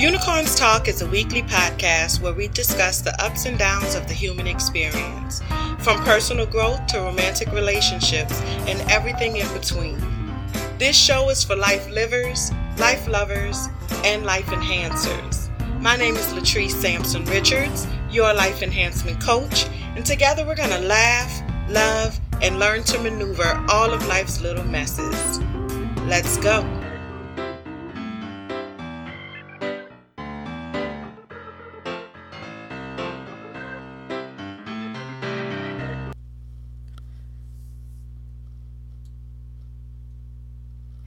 Unicorns Talk is a weekly podcast where we discuss the ups and downs of the human experience, from personal growth to romantic relationships and everything in between. This show is for life livers, life lovers, and life enhancers. My name is Latrice Sampson Richards, your life enhancement coach, and together we're going to laugh, love, and learn to maneuver all of life's little messes. Let's go.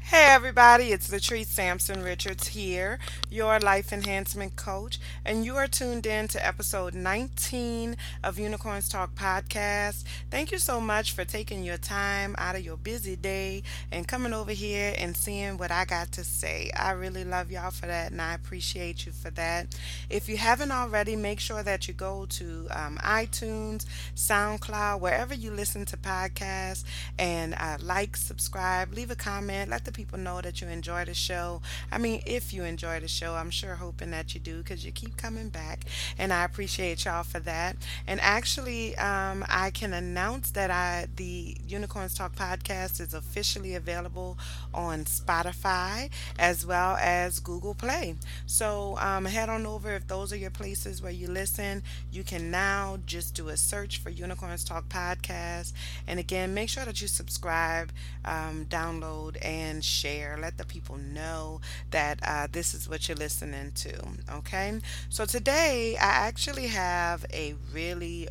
Hey everybody, it's Latrice Sampson Richards here, your life enhancement coach, and you are tuned in to episode 19 of Unicorns Talk podcast. Thank you so much for taking your time out of your busy day and coming over here and seeing what I got to say. I really love y'all for that, and I appreciate you for that. If you haven't already, make sure that you go to iTunes, SoundCloud, wherever you listen to podcasts, and like, subscribe, leave a comment, let the people know that you enjoy the show. I mean, if you enjoy the show, I'm sure hoping that you do because you keep coming back, and I appreciate y'all for that. And actually, I can announce that the Unicorns Talk podcast is officially available on Spotify as well as Google Play. So head on over. If those are your places where you listen, you can now just do a search for Unicorns Talk podcast. And again, make sure that you subscribe, download, and share. Let the people know that this is what you're listening to. Okay, so today I actually have a really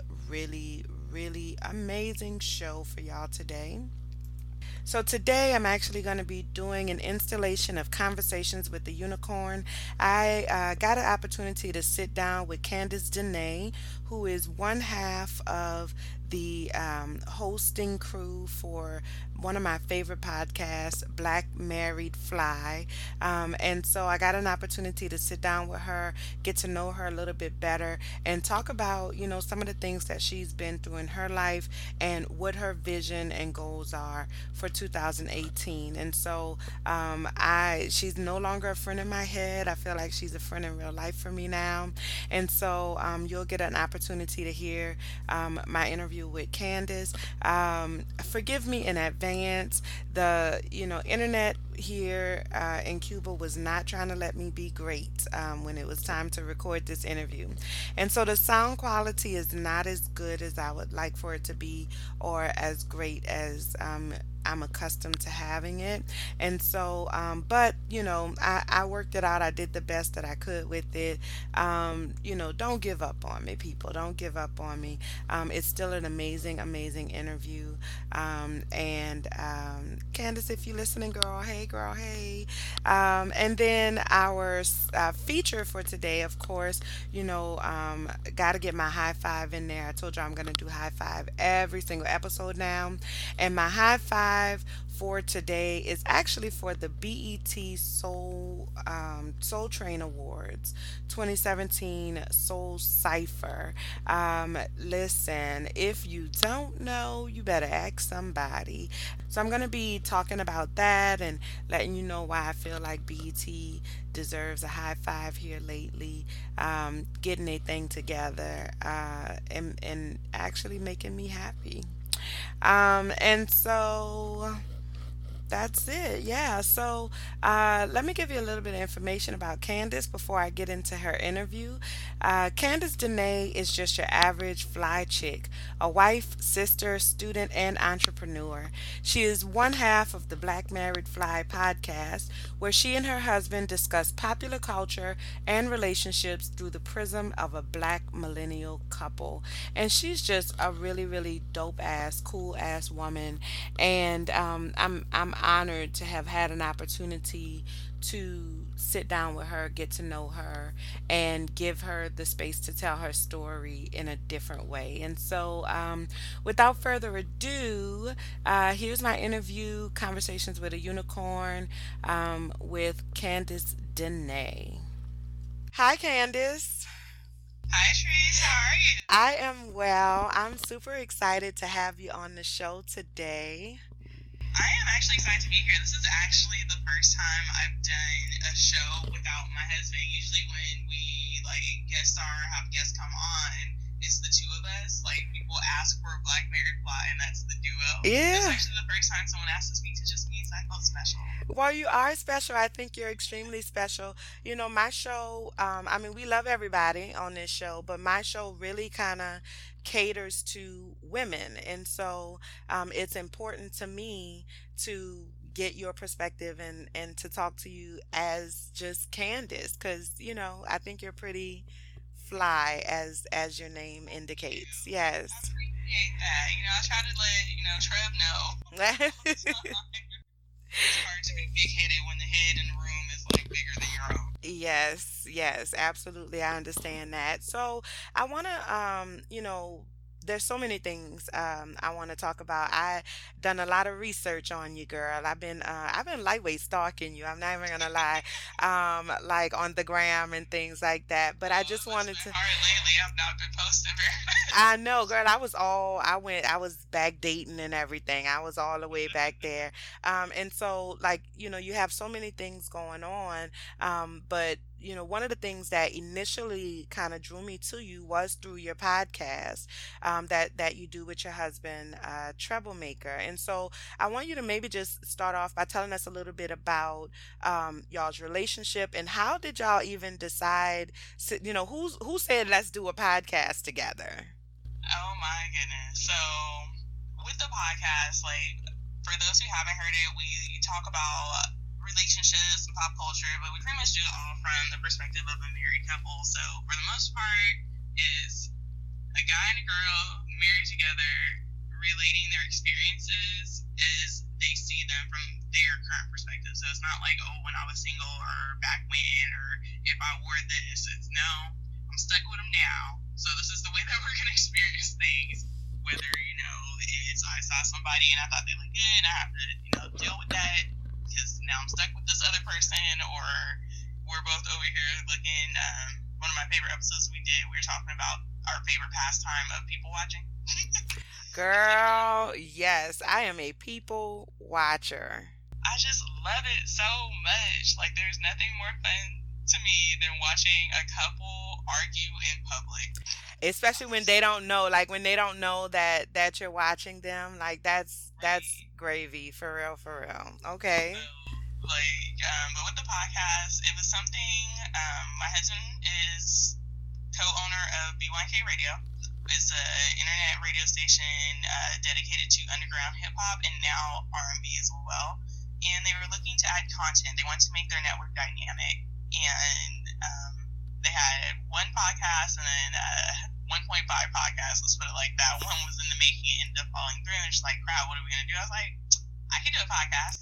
amazing show for y'all today. So today I'm actually going to be doing an installation of Conversations with the Unicorn. I got an opportunity to sit down with Candace DeNae, who is one half of the hosting crew for one of my favorite podcasts, Black Married Fly. And so I got an opportunity to sit down with her, get to know her a little bit better, and talk about, some of the things that she's been through in her life and what her vision and goals are for 2018. And so she's no longer a friend in my head. I feel like she's a friend in real life for me now. And so you'll get an opportunity to hear my interview with Candace. Forgive me in advance. The internet here in Cuba was not trying to let me be great when it was time to record this interview, and so the sound quality is not as good as I would like for it to be, or as great as I'm accustomed to having it. And so but I worked it out. I did the best that I could with it. Don't give up on me, people. Don't give up on me. It's still an amazing interview. And Candace, if you're listening, girl, hey. And then our feature for today, of course, got to get my high five in there. I told you I'm going to do high five every single episode now. And my high five for today is actually for the BET Soul Train Awards 2017 Soul Cypher. Listen, if you don't know, you better ask somebody. So I'm going to be talking about that and letting you know why I feel like BET deserves a high five here lately, getting a thing together, and actually making me happy. And so that's it. Yeah. So let me give you a little bit of information about Candace before I get into her interview. Candace DeNae is just your average fly chick, a wife, sister, student, and entrepreneur. She is one half of the Black Married Fly podcast, where she and her husband discuss popular culture and relationships through the prism of a black millennial couple. And she's just a really dope ass, cool ass woman. And I'm honored to have had an opportunity to sit down with her, get to know her, and give her the space to tell her story in a different way. And so, without further ado, here's my interview, Conversations with a Unicorn, with Candace DeNae. Hi, Candace. Hi, Trish. How are you? I am well. I'm super excited to have you on the show today. I am actually excited to be here. This is actually the first time I've done a show without my husband. Usually, when we like guest star or have guests come on, it's the two of us. Like people ask for a Black Married Fly, and that's the duo. This is Yeah. actually the first time someone asked to speak to just me, so I felt special. Well, you are special. I think you're extremely special. My show, I mean, we love everybody on this show, but my show really kind of caters to women. And so it's important to me to get your perspective and to talk to you as just Candace, because, I think you're pretty fly as your name indicates. I Yes. appreciate that. I try to let Trev know all the time. It's hard to be big headed when the head in the room is like bigger than your own. Yes, yes, absolutely. I understand that. So I want to, there's so many things I want to talk about. I done a lot of research on you, girl. I've been lightweight stalking you. I'm not even gonna lie, like on the gram and things like that. But I Oh, just it's wanted been to. hard lately. I've not been posting very much. I know, girl. I was back dating and everything. I was all the way back there. And so, like, you have so many things going on. But, one of the things that initially kind of drew me to you was through your podcast that you do with your husband, Troublemaker. And so, I want you to maybe just start off by telling us a little bit about y'all's relationship and how did y'all even decide, who said let's do a podcast together? Oh my goodness. So, with the podcast, like, for those who haven't heard it, we talk about relationships and pop culture, but we pretty much do it all from the perspective of a married couple. So, for the most part, is a guy and a girl married together relating their experiences as they see them from their current perspective. So it's not like, oh, when I was single or back when or if I wore this. It's no, I'm stuck with them now. So this is the way that we're going to experience things. Whether, it's I saw somebody and I thought they looked good and I have to, deal with that because now I'm stuck with this other person, or we're both over here looking. One of my favorite episodes we did, we were talking about our favorite pastime of people watching. Girl, yes, I am a people watcher. I just love it so much. Like, there's nothing more fun to me than watching a couple argue in public. Especially when they don't know, like when they don't know that you're watching them, like that's Right. gravy for real, for real. Okay. So, like, but with the podcast, it was something. My husband is co-owner of BYK Radio. It's an internet radio station dedicated to underground hip hop and now R&B as well. And they were looking to add content. They wanted to make their network dynamic, and they had one podcast and then 1.5 podcasts. Let's put it like that. One was in the making, it ended up falling through, and she's like, "Crap, what are we gonna do?" I was like, "I could do a podcast."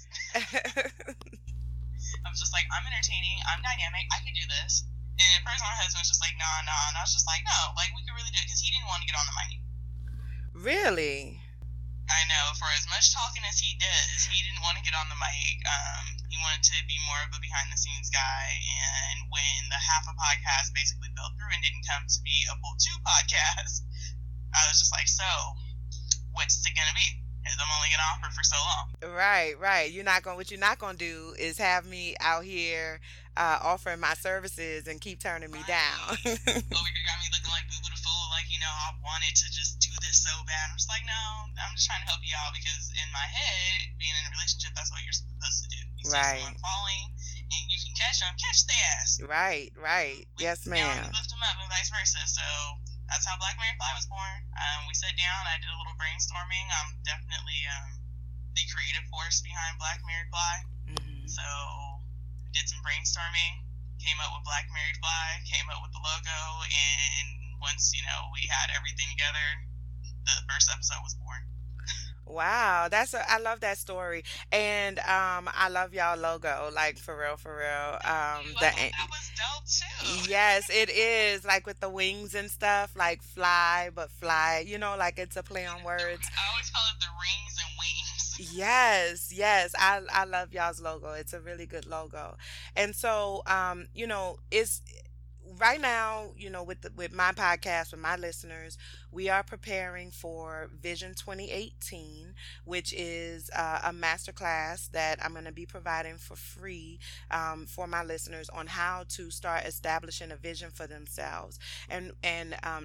I was just like, "I'm entertaining. I'm dynamic. I could do this." And at first, my husband was just like, "Nah, nah," and I was just like, "No, like we could really do it," because he didn't want to get on the mic. Really? I know, for as much talking as he does, he didn't want to get on the mic. He wanted to be more of a behind the scenes guy. And when the half a podcast basically fell through and didn't come to be a full two podcasts, I was just like, so what's it gonna be? Because I'm only gonna offer for so long. Right, right. What you're not gonna do is have me out here offering my services and keep turning me down. Right. Over here got me looking like boo boo the fool. Like, I wanted to just do this so bad. I'm just like, no, I'm just trying to help you out because in my head, being in a relationship, that's what you're supposed to do. You see someone Right, falling and you can catch them, catch the ass. right, right. We Yes, down, ma'am. you lift them up, and vice versa. So that's how Black Mary Fly was born. We sat down, I did a little brainstorming. I'm definitely the creative force behind Black Mary Fly. Hmm. So did some brainstorming, came up with Black Mary Fly, came up with the logo, and once we had everything together, the first episode was born. Wow, I love that story, and I love y'all logo, like for real, for real. Thank you. I thought that was dope too. Yes, it is like with the wings and stuff, like fly, but fly. Like it's a play on words. I always call it the rings and wings. Yes, yes. I love y'all's logo. It's a really good logo. And so, it's right now, with with my podcast, with my listeners, we are preparing for Vision 2018, which is a masterclass that I'm going to be providing for free for my listeners on how to start establishing a vision for themselves. And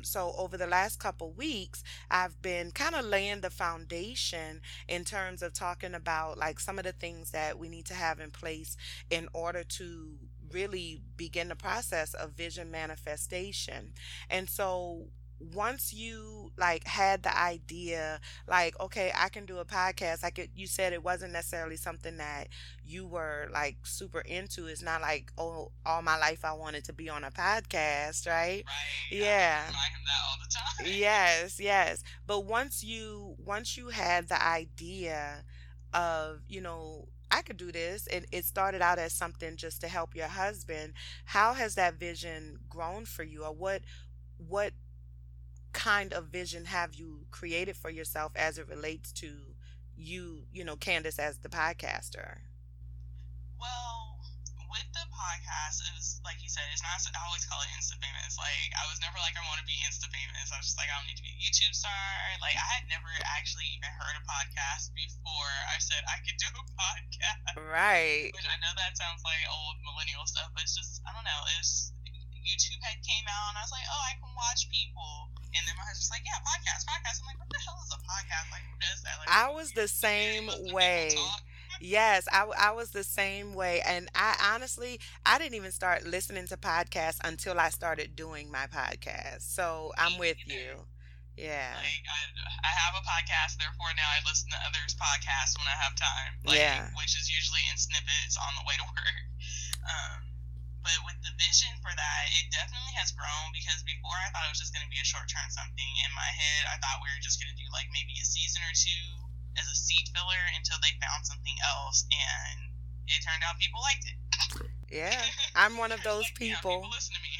so over the last couple weeks, I've been kind of laying the foundation in terms of talking about like some of the things that we need to have in place in order to really begin the process of vision manifestation. And so once you like had the idea, like, okay, I can do a podcast, like you said, it wasn't necessarily something that you were like super into. It's not like, oh, all my life I wanted to be on a podcast, right? Right. I have to Yeah. remind him that all the time. Yes, yes. But once you had the idea of, I could do this, and it started out as something just to help your husband, how has that vision grown for you? Or what kind of vision have you created for yourself as it relates to Candace as the podcaster? Well, with the podcast, it's like you said, it's not. I always call it insta famous. Like I was never like I want to be insta famous. I was just like I don't need to be a YouTube star. Like I had never actually even heard a podcast before I said I could do a podcast. Right. Which I know that sounds like old millennial stuff, but it's just I don't know. It's YouTube had came out, and I was like, oh, I can watch people. And then my husband's like, yeah, podcast. I'm like, what the hell is a podcast? Like, who does that? Like, I was the same videos of people way. talk. Yes, I was the same way. And I honestly, I didn't even start listening to podcasts until I started doing my podcast. So Me I'm with either. you. Yeah. Like, I have a podcast, therefore now I listen to others' podcasts when I have time. Like, Yeah. which is usually in snippets on the way to work. Um, but with the vision for that, it definitely has grown because before I thought it was just going to be a short term something. In my head, I thought we were just going to do like maybe a season or two as a seed filler until they found something else, and it turned out people liked it. Yeah. I'm one of They're just those like, yeah, people people. listen to me.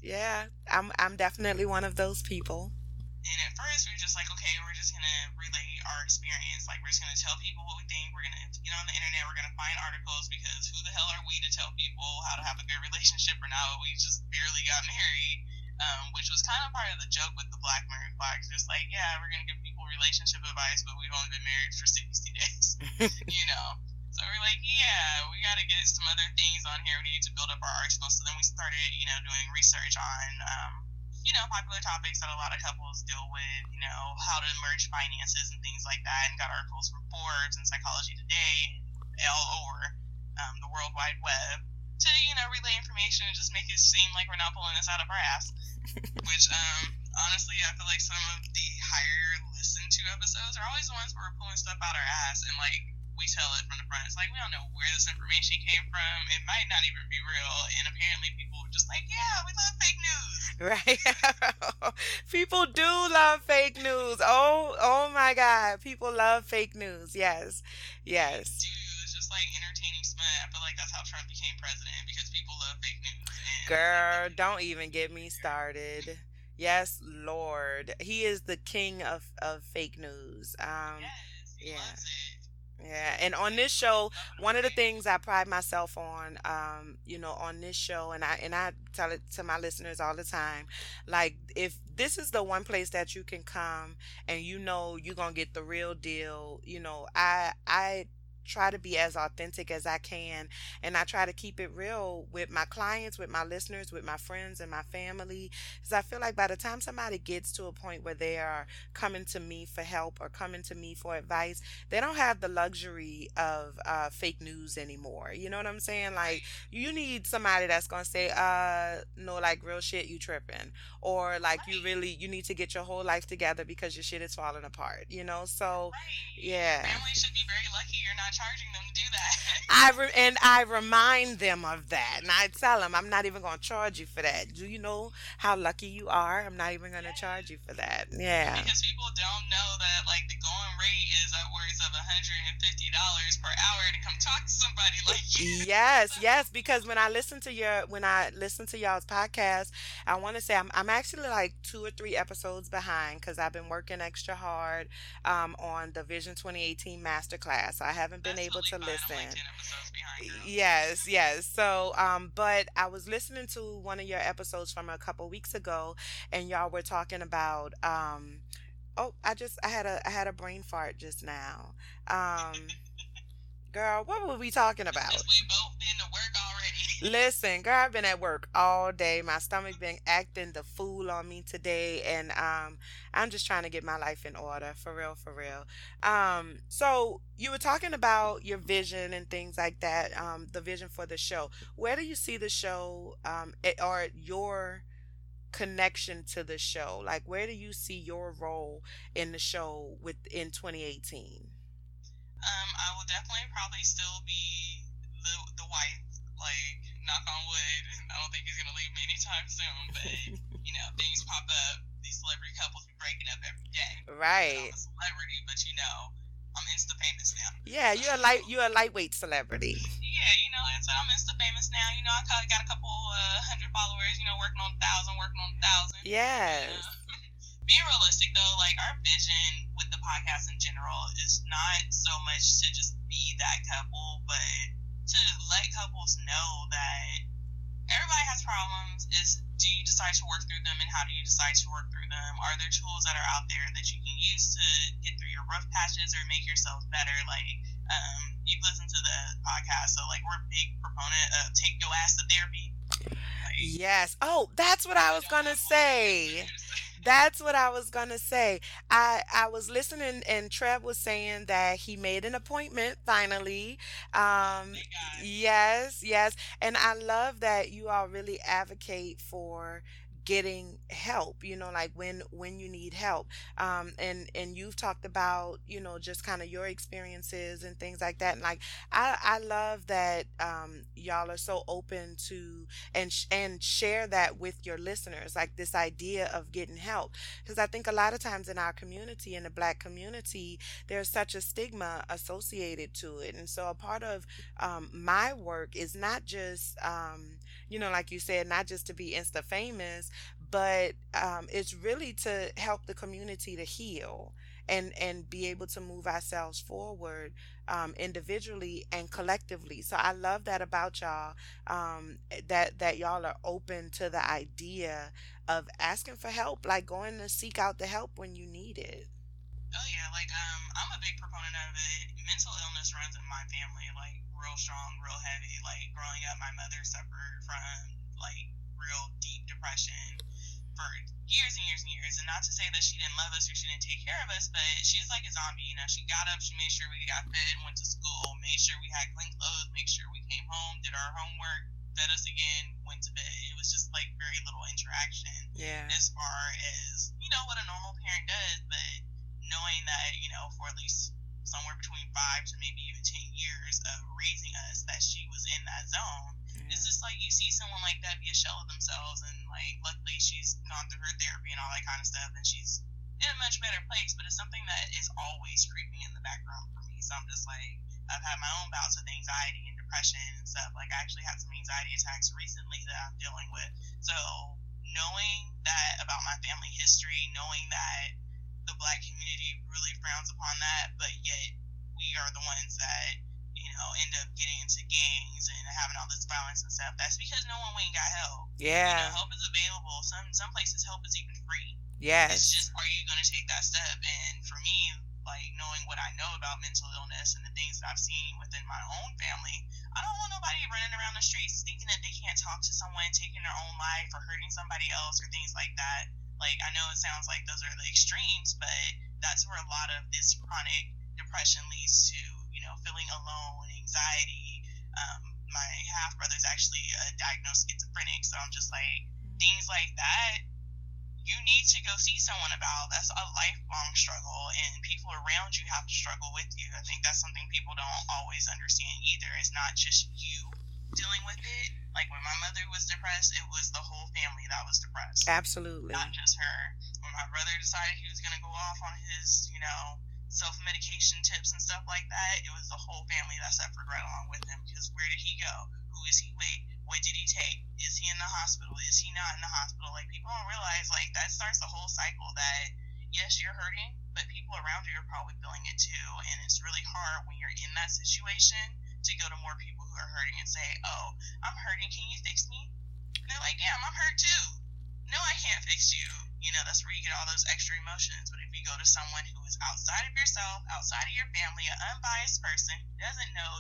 Yeah. I'm definitely one of those people. And at first, we were just like, okay, we're just going to relay our experience. Like, we're just going to tell people what we think. We're going to get on the internet. We're going to find articles because who the hell are we to tell people how to have a good relationship or not? We just barely got married, which was kind of part of the joke with the Black Married Flags. Just like, yeah, we're going to give people relationship advice, but we've only been married for 60 days, you know? So we're like, yeah, we got to get some other things on here. We need to build up our arsenal. So then we started, doing research on, popular topics that a lot of couples deal with, how to merge finances and things like that, and got articles from Forbes and Psychology Today and all over the World Wide Web to, relay information and just make it seem like we're not pulling this out of our ass. Which, honestly, I feel like some of the higher listened to episodes are always the ones where we're pulling stuff out our ass and, like, we tell it from the front. It's like, we don't know where this information came from. It might not even be real. And apparently people were just like, yeah, we love fake news. Right. People do love fake news. Oh my God. People love fake news. Yes. They Yes. do. It's just like entertaining smut. I feel like that's how Trump became president because people love fake news. And like, Girl, don't even get me started. Yes, Lord. He is the king of fake news. yes, he Yeah. loves it. Yeah, and on And this show, love it on one of the fake. things I pride myself on, on this show, and I tell it to my listeners all the time, like if this is the one place that you can come and you're gonna get the real deal, I try to be as authentic as I can, and I try to keep it real with my clients, with my listeners, with my friends and my family, because I feel like by the time somebody gets to a point where they are coming to me for help or coming to me for advice, they don't have the luxury of fake news anymore. You know what I'm saying? Like, Right. you need somebody that's gonna say, no, like real shit, you tripping, or like Right. you need to get your whole life together because your shit is falling apart. So Right. Your yeah. family should be very lucky you're not charging them to do that. And I remind them of that, and I tell them I'm not even gonna charge you for that. Do you know how lucky you are? I'm not even gonna charge you Yes. for that. Yeah. Because people don't know that like the going rate is upwards of $150 per hour to come talk to somebody like you. Yes, yes, because when I listen to y'all's podcast, I want to say I'm actually like 2 or 3 episodes behind because I've been working extra hard on the Vision 2018 masterclass. So I haven't been That's able totally to fine. I'm like listen. 10 episodes behind, girl. Yes, yes. So, but I was listening to one of your episodes from a couple weeks ago, and y'all were talking about oh, I had a brain fart just now. Um, Girl, what were we talking It's about? because we both been to work already. Listen, girl, I've been at work all day. My stomach been acting the fool on me today, and I'm just trying to get my life in order, for real, for real. So you were talking about your vision and things like that, the vision for the show. Where do you see the show, or your connection to the show? Like, where do you see your role in the show in 2018? I will definitely probably still be the wife. Like, knock on wood. I don't think he's gonna leave me anytime soon. But things pop up. These celebrity couples be breaking up every day. Not that I'm Right. a celebrity, but I'm insta famous now. Yeah, So you're a lightweight celebrity. yeah, and so I'm insta famous now. I got a couple hundred followers. Working on 1,000, working on 1,000. But Yes. being realistic though, like our vision with the podcast in general is not so much to just be that couple, but to let couples know that everybody has problems. Is do you decide to work through them, and how do you decide to work through them? Are there tools that are out there that you can use to get through your rough patches or make yourself better? Like, you've listened to the podcast, so like we're a big proponent of take your ass to therapy. Like, Yes. Oh, that's what I we was don't gonna have all the say. answers. That's what I was gonna say. I was listening and Trev was saying that he made an appointment finally. Oh, Um thank God. yes, yes. And I love that you all really advocate for getting help, like when you need help. And you've talked about, just kind of your experiences and things like that. And like I love that y'all are so open to and share that with your listeners, like this idea of getting help, because I think a lot of times in our community, in the black community, there's such a stigma associated to it. And so a part of my work is not just like you said, not just to be insta famous, but it's really to help the community to heal and be able to move ourselves forward, individually and collectively. So I love that about y'all, that y'all are open to the idea of asking for help, like going to seek out the help when you need it. Oh yeah, like I'm a big proponent of it. Mental illness runs in my family, like real strong, real heavy. Like growing up, my mother suffered from like real deep depression for years and years and years. And not to say that she didn't love us or she didn't take care of us, but she was like a zombie. She got up, she made sure we got fed, went to school, made sure we had clean clothes, made sure we came home, did our homework, fed us again, went to bed. It was just like very little interaction Yeah. as far as what a normal parent does, but knowing that for at least somewhere between 5 to maybe even 10 years of raising us, that she was in that zone. It's just like you see someone like that be a shell of themselves, and like luckily she's gone through her therapy and all that kind of stuff, and she's in a much better place. But it's something that is always creeping in the background for me. So I'm just like, I've had my own bouts with anxiety and depression and stuff. Like I actually had some anxiety attacks recently that I'm dealing with. So knowing that about my family history, knowing that the black community really frowns upon that, but yet we are the ones that end up getting into gangs and having all this violence and stuff. That's because no one went and got help. Yeah. Help is available. Some places help is even free. It's Yes. just, are you going to take that step? And for me, like knowing what I know about mental illness and the things that I've seen within my own family, I don't want nobody running around the streets thinking that they can't talk to someone, taking their own life or hurting somebody else or things like that. Like, I know it sounds like those are the extremes, but that's where a lot of this chronic depression leads to, feeling alone, anxiety. My half brother's actually diagnosed schizophrenic, so I'm just like, things like that, you need to go see someone about. That's a lifelong struggle, and people around you have to struggle with you. I think that's something people don't always understand either. It's not just you dealing with it. Like when my mother was depressed, it was the whole family that was depressed, Absolutely. not just her. When my brother decided he was going to go off on his, self-medication tips and stuff like that, it was the whole family that suffered right along with him, because where did he go? Who is he with? What did he take? Is he in the hospital? Is he not in the hospital? Like, people don't realize, like, that starts the whole cycle that, yes, you're hurting, but people around you are probably feeling it too, and it's really hard when you're in that situation to go to more people who are hurting and say, oh, I'm hurting, can you fix me? And they're like, yeah, I'm hurt too. No, I can't fix you. You know, that's where you get all those extra emotions. But if you go to someone who is outside of yourself, outside of your family, an unbiased person who doesn't know,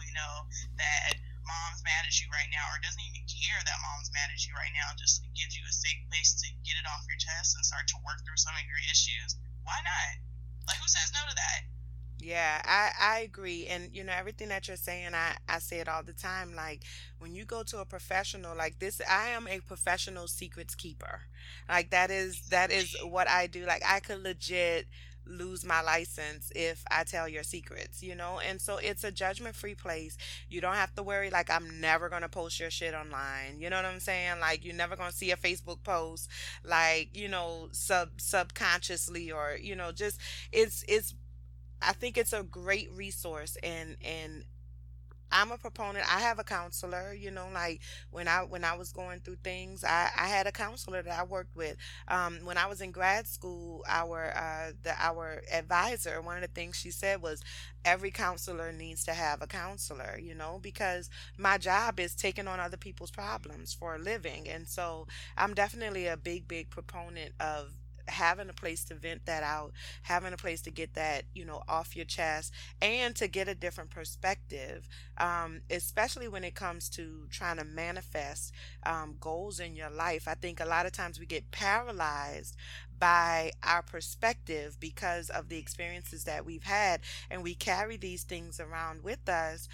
that mom's mad at you right now, or doesn't even care that mom's mad at you right now, just gives you a safe place to get it off your chest and start to work through some of your issues, why not? Like, who says no to that? Yeah, I agree. And everything that you're saying, I say it all the time. Like when you go to a professional like this, I am a professional secrets keeper. Like that is Exactly. what I do. Like I could legit lose my license if I tell your secrets. And so it's a judgment free place. You don't have to worry like I'm never gonna post your shit online. You know what I'm saying? Like you're never gonna see a Facebook post like, subconsciously or, just it's I think it's a great resource and I'm a proponent. I have a counselor, like when I was going through things, I had a counselor that I worked with. When I was in grad school, our advisor, one of the things she said was every counselor needs to have a counselor, because my job is taking on other people's problems for a living. And so I'm definitely a big, big proponent of having a place to vent that out, having a place to get that, off your chest and to get a different perspective, especially when it comes to trying to manifest goals in your life. I think a lot of times we get paralyzed by our perspective because of the experiences that we've had, and we carry these things around with us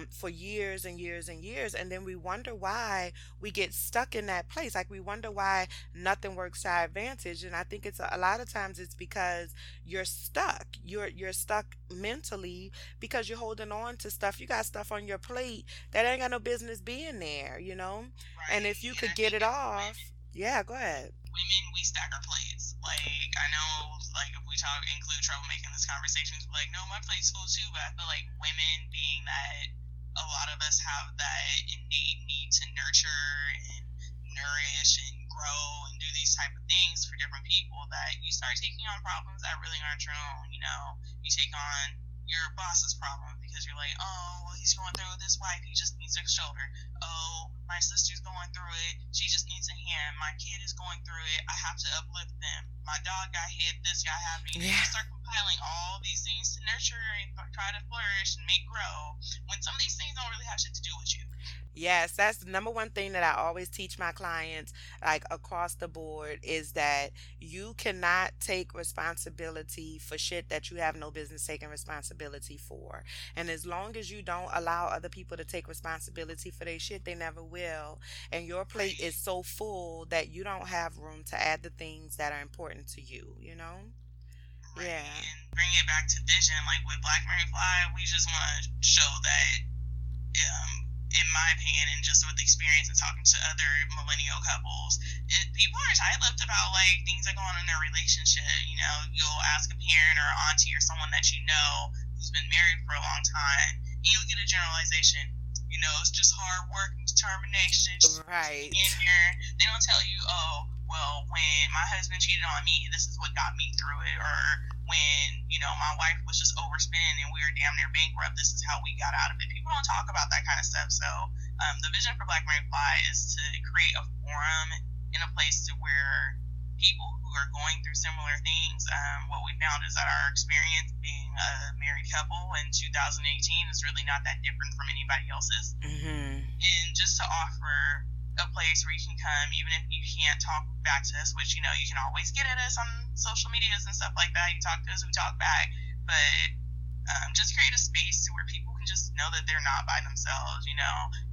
for years and years and years, and then we wonder why we get stuck in that place. Like we wonder why nothing works to our advantage, and I think it's a lot of times it's because you're stuck. You're stuck mentally because you're holding on to stuff. You got stuff on your plate that ain't got no business being there. And Right. if you And could I get think it as women, off, yeah, go ahead. we stack our plates. Like, I know, like, if we include troublemaking in this conversation, it's like, no, my plate's full too. But I feel like women, being that a lot of us have that innate need to nurture and nourish and grow and do these type of things for different people, that you start taking on problems that really aren't your own. You take on your boss's problem because you're like, oh, well, he's going through with his wife, he just needs a shoulder. Oh, my sister's going through it, she just needs a hand. My kid is going through it, I have to uplift them. My dog got hit, this got happening. And you Yeah. just start compiling all these things to nurture and try to flourish and make grow, when some of these things don't really have shit to do with you. Yes, that's the number one thing that I always teach my clients, like across the board, is that you cannot take responsibility for shit that you have no business taking responsibility for. And as long as you don't allow other people to take responsibility for their shit, they never will. And your plate is Right. so full that you don't have room to add the things that are important to you? Right. Yeah. And bring it back to vision, like with Black Mary Fly, we just want to show that, in my opinion, and just with experience and talking to other millennial couples, people are tight-lipped about like things that go on in their relationship. You'll ask a parent or an auntie or someone that you know who's been married for a long time, and you'll get a generalization. It's just hard work and determination, just hang in Right. here. They don't tell you, oh, well, when my husband cheated on me, this is what got me through it. Or when, my wife was just overspending and we were damn near bankrupt, this is how we got out of it. People don't talk about that kind of stuff. So the vision for Black Married Fly is to create a forum in a place to where people who are going through similar things, what we found is that our experience being a married couple in 2018 is really not that different from anybody else's. Mhm. And just to offer a place where you can come, even if you can't talk back to us, which you can always get at us on social medias and stuff like that. You talk to us, we talk back, but just create a space to where people can just know that they're not by themselves.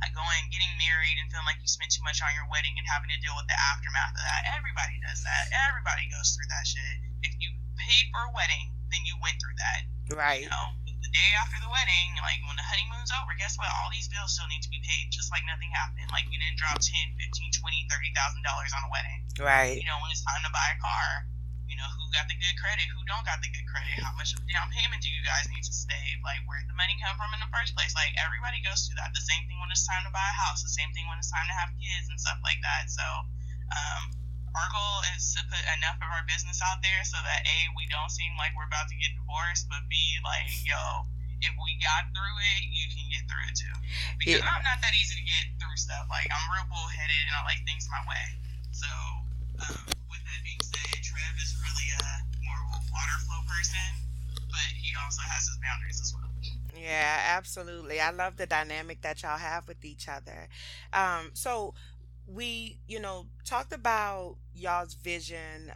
Like going, getting married, and feeling like you spent too much on your wedding and having to deal with the aftermath of that. Everybody does that. Everybody goes through that shit. If you paid for a wedding, then you went through that. Right. The day after the wedding, like when the honeymoon's over, guess what? All these bills still need to be paid, just like nothing happened. Like you didn't drop 10, 15, 20, $30,000 on a wedding. Right. When it's time to buy a car, who got the good credit, who don't got the good credit, how much of a down payment do you guys need to save, like where'd the money come from in the first place. Like everybody goes through that. The same thing when it's time to buy a house, the same thing when it's time to have kids and stuff like that. So our goal is to put enough of our business out there so that A, we don't seem like we're about to get divorced, but B, like, yo, if we got through it, you can get through it too. Because I'm not that easy to get through stuff. Like, I'm real bullheaded and I like things my way. So, with that being said, Trev is really more of a water flow person, but he also has his boundaries as well. Yeah, absolutely. I love the dynamic that y'all have with each other. So we, talked about y'all's vision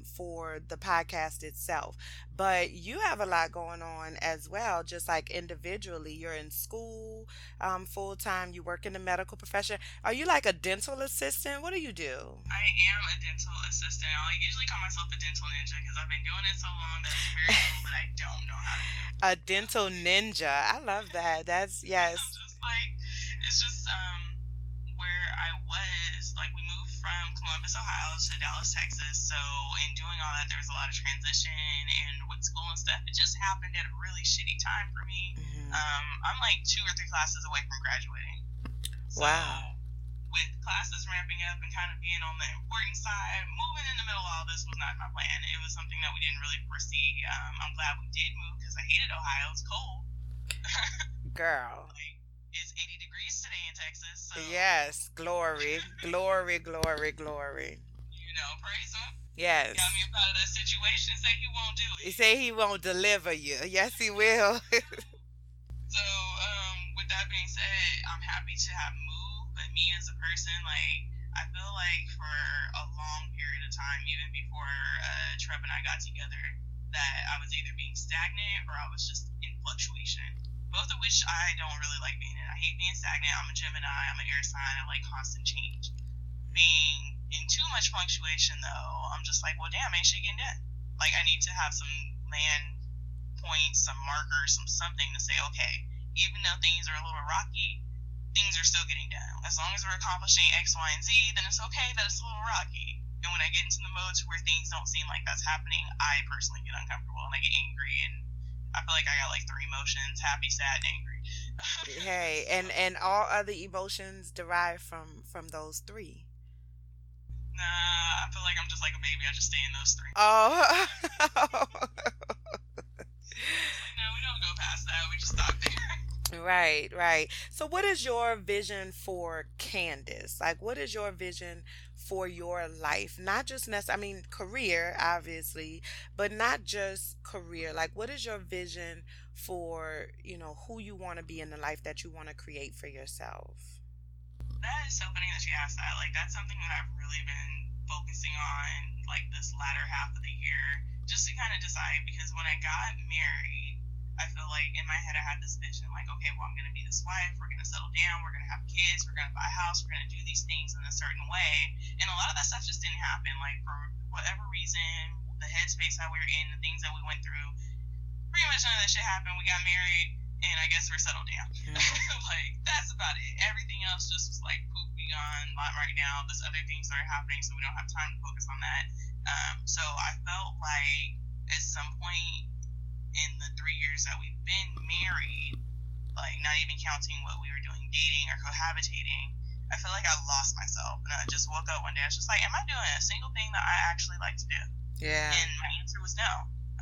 for the podcast itself, but you have a lot going on as well, just like individually. You're in school full time, you work in the medical profession. Are you like a dental assistant? What do you do? I am a dental assistant. I usually call myself a dental ninja because I've been doing it so long that it's very cool that I don't know how to do it. A dental ninja. I love that. That's I'm yes. just like, it's just where I was. Like, we moved from Columbus, Ohio to Dallas, Texas. So in doing all that, there was a lot of transition, and with school and stuff, it just happened at a really shitty time for me. Hmm. I'm like 2 or 3 classes away from graduating. So Wow. with classes ramping up and kind of being on the important side, moving in the middle of all this was not my plan. It was something that we didn't really foresee. I'm glad we did move because I hated Ohio. It's cold. Girl. Like, it's 80 degrees today in Texas, so Yes. Glory. Glory, glory, glory. praise him. Got Yes. me up out of that situation. Say he won't do He it. say he won't deliver you. Yes, he will. So, with that being said, I'm happy to have moved, but me as a person, like, I feel like for a long period of time, even before Trev and I got together, that I was either being stagnant or I was just in fluctuation. Both of which I don't really like being in. I hate being stagnant. I'm a Gemini. I'm an air sign. I like constant change. Being in too much fluctuation, though, I'm just like, well, damn, ain't shit getting done. Like, I need to have some land points, some markers, something to say, okay, even though things are a little rocky, things are still getting done. As long as we're accomplishing X, Y, and Z, then it's okay that it's a little rocky. And when I get into the mode to where things don't seem like that's happening, I personally get uncomfortable and I get angry, and I feel like I got like 3 emotions: happy, sad, and angry. Hey, and all other emotions derive from those three. Nah, I feel like I'm just like a baby. I just stay in those 3. Oh. It's like, no, we don't go past that. We just stop there. Right, right. So what is your vision for Candace? Like what is your vision for your life? Not just necessarily, I mean, career, obviously, but not just career. Like what is your vision for, who you want to be in the life that you want to create for yourself? That is so funny that you asked that. Like, that's something that I've really been focusing on, like, this latter half of the year, just to kind of decide. Because when I got married, I feel like in my head I had this vision, like, okay, well, I'm going to be this wife, we're going to settle down, we're going to have kids, we're going to buy a house, we're going to do these things in a certain way. And a lot of that stuff just didn't happen. Like, for whatever reason, the headspace that we were in, the things that we went through, pretty much none of that shit happened. We got married, and I guess we're settled down. Mm. Like, that's about it. Everything else just was like, poof, be gone, not right now. There's other things that are happening, so we don't have time to focus on that. So I felt like at some point in the 3 years that we've been married, like not even counting what we were doing dating or cohabitating, I feel like I lost myself. And I just woke up one day, I was just like, am I doing a single thing that I actually like to do? Yeah. And my answer was no.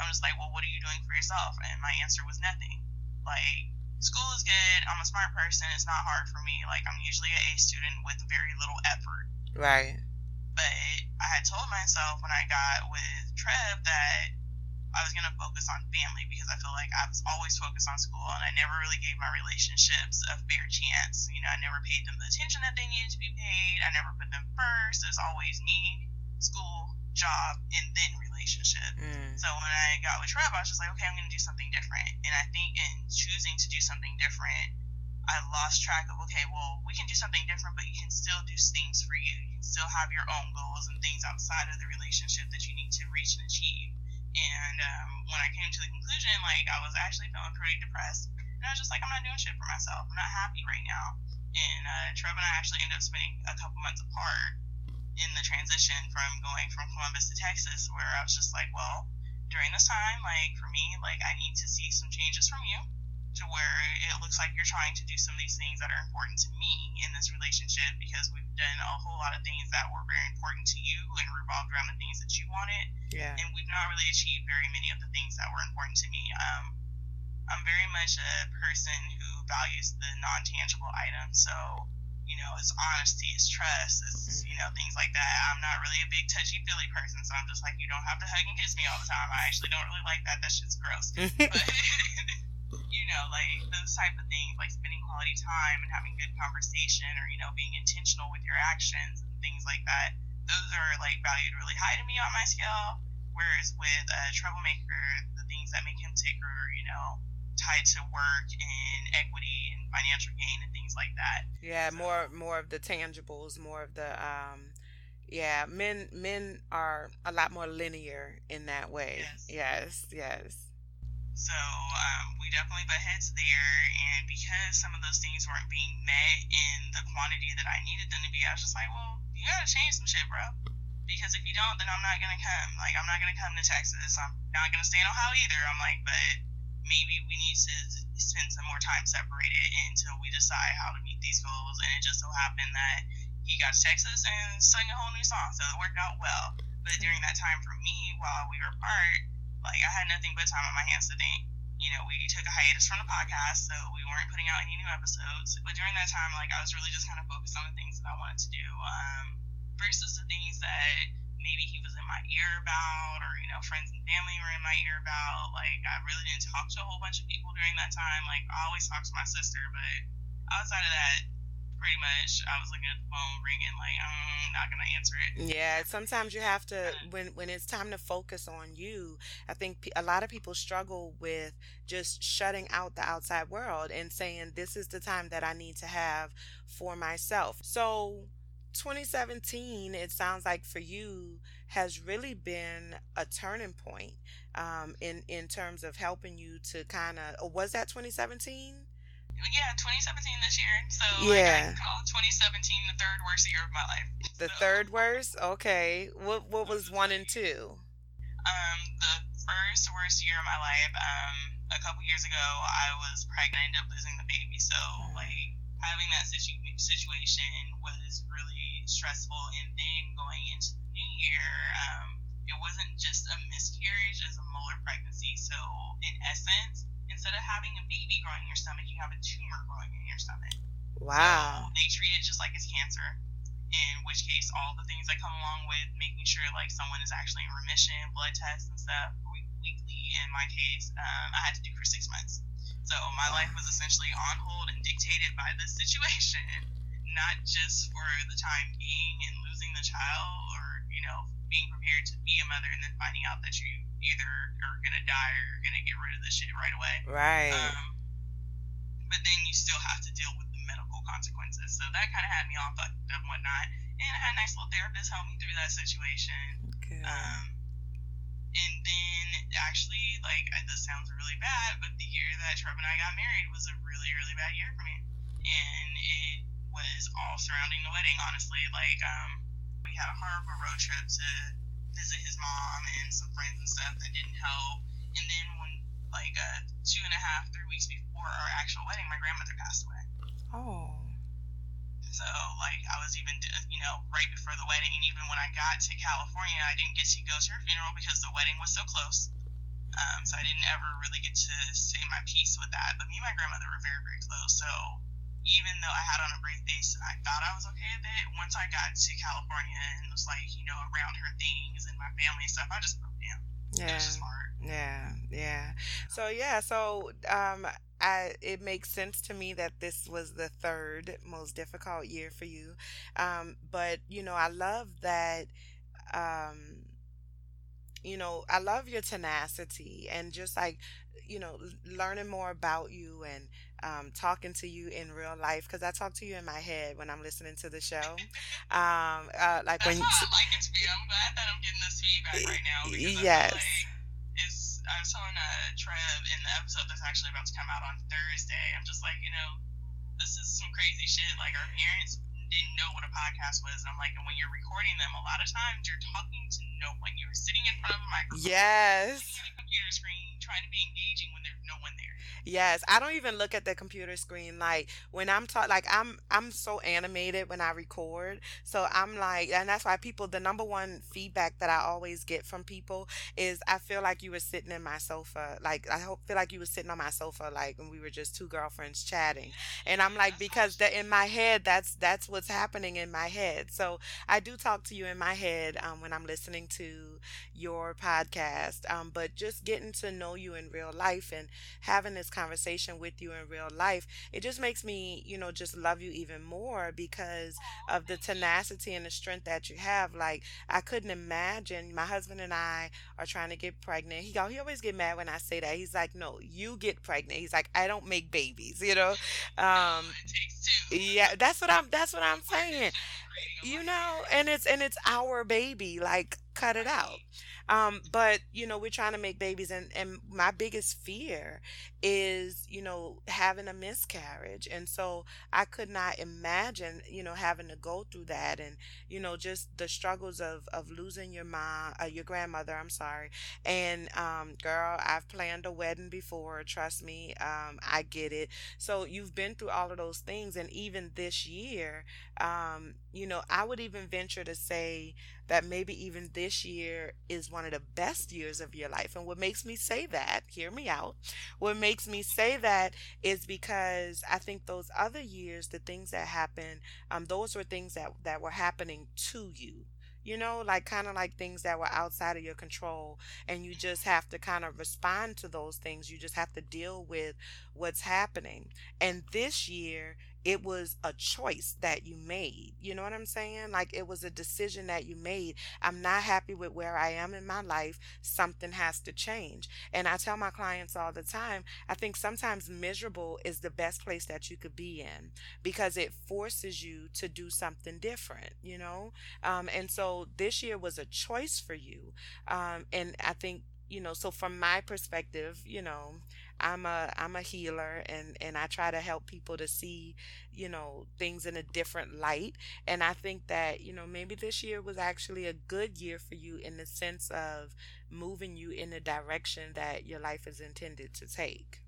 I'm just like, well, what are you doing for yourself? And my answer was nothing. Like, school is good. I'm a smart person. It's not hard for me. Like, I'm usually an A student with very little effort. Right. But I had told myself when I got with Trev that I was going to focus on family because I feel like I was always focused on school and I never really gave my relationships a fair chance. I never paid them the attention that they needed to be paid. I never put them first. It was always me, school, job, and then relationship. Mm. So when I got with Trev, I was just like, okay, I'm going to do something different. And I think in choosing to do something different, I lost track of, okay, well, we can do something different, but you can still do things for you. You can still have your own goals and things outside of the relationship that you need to reach and achieve. And when I came to the conclusion, like, I was actually feeling pretty depressed. And I was just like, I'm not doing shit for myself. I'm not happy right now. And Trev and I actually ended up spending a couple months apart. in the transition from going from Columbus to Texas, where I was just like, well, during this time, like for me, like I need to see some changes from you to where it looks like you're trying to do some of these things that are important to me in this relationship, because we've done a whole lot of things that were very important to you and revolved around the things that you wanted, Yeah. and we've not really achieved very many of the things that were important to me. I'm very much a person who values the non-tangible items, so it's honesty, it's trust, it's things like that. I'm not really a big touchy-feely person, so I'm just like, you don't have to hug and kiss me all the time. I actually don't really like that. That shit's gross. But like those type of things, like spending quality time and having good conversation, or being intentional with your actions and things like that. Those are like valued really high to me on my scale. Whereas with a troublemaker, the things that make him tick are tied to work and equity and financial gain and things like that. Yeah, So more of the tangibles, more of the yeah, men are a lot more linear in that way. yes. Yes, yes. So we definitely butt heads there, and because some of those things weren't being met in the quantity that I needed them to be, I was just like, well, you gotta change some shit, bro. Because if you don't, then I'm not gonna come. Like, I'm not gonna come to Texas. I'm not gonna stay in Ohio either. I'm like, but maybe we need to spend some more time separated until we decide how to meet these goals. And it just so happened that he got to Texas and sang a whole new song, so it worked out well. But during that time for me, while we were apart, like I had nothing but time on my hands to think. We took a hiatus from the podcast, so we weren't putting out any new episodes. But during that time, like I was really just kind of focused on the things that I wanted to do, versus the things that maybe he was in my ear about, or friends and family were in my ear about. Like I really didn't talk to a whole bunch of people during that time. Like I always talked to my sister, but outside of that, pretty much I was looking at the phone ringing, like I'm not gonna answer it. Yeah, sometimes you have to when it's time to focus on you. I think a lot of people struggle with just shutting out the outside world and saying this is the time that I need to have for myself. So 2017, it sounds like for you has really been a turning point in terms of helping you to kind of, or was that 2017? Yeah, 2017 this year. So like I Yeah, call 2017 the third worst year of my life. the So third worst. Okay, what was one and two? the first worst year of my life, a couple years ago, I was pregnant. I ended up losing the baby. So like having that situation was really stressful. And then going into the new year, it wasn't just a miscarriage; it was a molar pregnancy. So in essence, instead of having a baby growing in your stomach, you have a tumor growing in your stomach. So Wow. they treat it just like it's cancer. In which case, all the things that come along with making sure like someone is actually in remission, blood tests and stuff weekly. In my case, I had to do for 6 months. So my Wow. life was essentially on hold and dictated by this situation, not just for the time being and losing the child, or being prepared to be a mother and then finding out that you either are gonna die or you're gonna get rid of this shit right away. Right. Um, but then you still have to deal with the medical consequences. So that kind of had me all fucked up and whatnot. And I had a nice little therapist help me through that situation. Good. Um, and then actually, like, this sounds really bad, but the year that Trevor and I got married was a really, really bad year for me. And it was all surrounding the wedding, honestly. Like, we had a horrible road trip to visit his mom and some friends and stuff that didn't help. And then when, like, 2.5, 3 weeks before our actual wedding, my grandmother passed away. Oh. So, like, I was even, right before the wedding, and even when I got to California, I didn't get to go to her funeral because the wedding was so close. So I didn't ever really get to say my piece with that. But me and my grandmother were very, very close. So even though I had on a brave face and I thought I was okay with it, once I got to California and was like, around her things and my family and stuff, I just broke down. It Yeah. was just hard. Yeah. Yeah. So it makes sense to me that this was the third most difficult year for you. But I love that um I love your tenacity and just like, learning more about you and talking to you in real life because I talk to you in my head when I'm listening to the show. Like That's when, how I like it to be. I'm glad that I'm getting this feedback right now, because I feel yes. like I was telling Trev in the episode that's actually about to come out on Thursday. I'm just like, this is some crazy shit. Like our parents didn't know what a podcast was. And I'm like, and when you're recording them, a lot of times you're talking to no one. You're sitting in front of a microphone, sitting Yes. at a computer screen, trying to be engaging when there's no one there. Yes, I don't even look at the computer screen. Like when I'm talk, like I'm so animated when I record. So I'm like, and that's why people, the number one feedback that I always get from people is, I feel like you were sitting in my sofa. Like feel like you were sitting on my sofa, like when we were just two girlfriends chatting. And I'm Yeah, like, that's how it because should in be. my head, that's what's happening in my head. So I do talk to you in my head when I'm listening to your podcast. But just getting to know you in real life and having this conversation with you in real life, it just makes me, just love you even more because Oh, of the thank you. tenacity and the strength that you have. Like, I couldn't imagine my husband and I are trying to get pregnant. He always get mad when I say that. He's like, no, you get pregnant. He's like, I don't make babies. No, Um, it takes two. yeah, that's what I'm A saying. partnership in creating a life. And it's our baby, like, cut it out. Right. But we're trying to make babies, and my biggest fear is having a miscarriage. And so I could not imagine having to go through that, and just the struggles of losing your mom, your grandmother, I'm sorry. And girl, I've planned a wedding before, trust me. I get it. So you've been through all of those things, and even this year, I would even venture to say that maybe even this year is one of the best years of your life. And what makes me say that, hear me out, what makes me say that is because I think those other years, the things that happened, those were things that were happening to you. Like, kind of like things that were outside of your control, and you just have to kind of respond to those things. You just have to deal with what's happening. And this year, it was a choice that you made. You know what I'm saying? Like, it was a decision that you made. I'm not happy with where I am in my life. Something has to change. And I tell my clients all the time, I think sometimes miserable is the best place that you could be in, because it forces you to do something different. And so this year was a choice for you. And I think, so from my perspective, I'm a healer, and I try to help people to see, things in a different light. And I think that, maybe this year was actually a good year for you in the sense of moving you in the direction that your life is intended to take.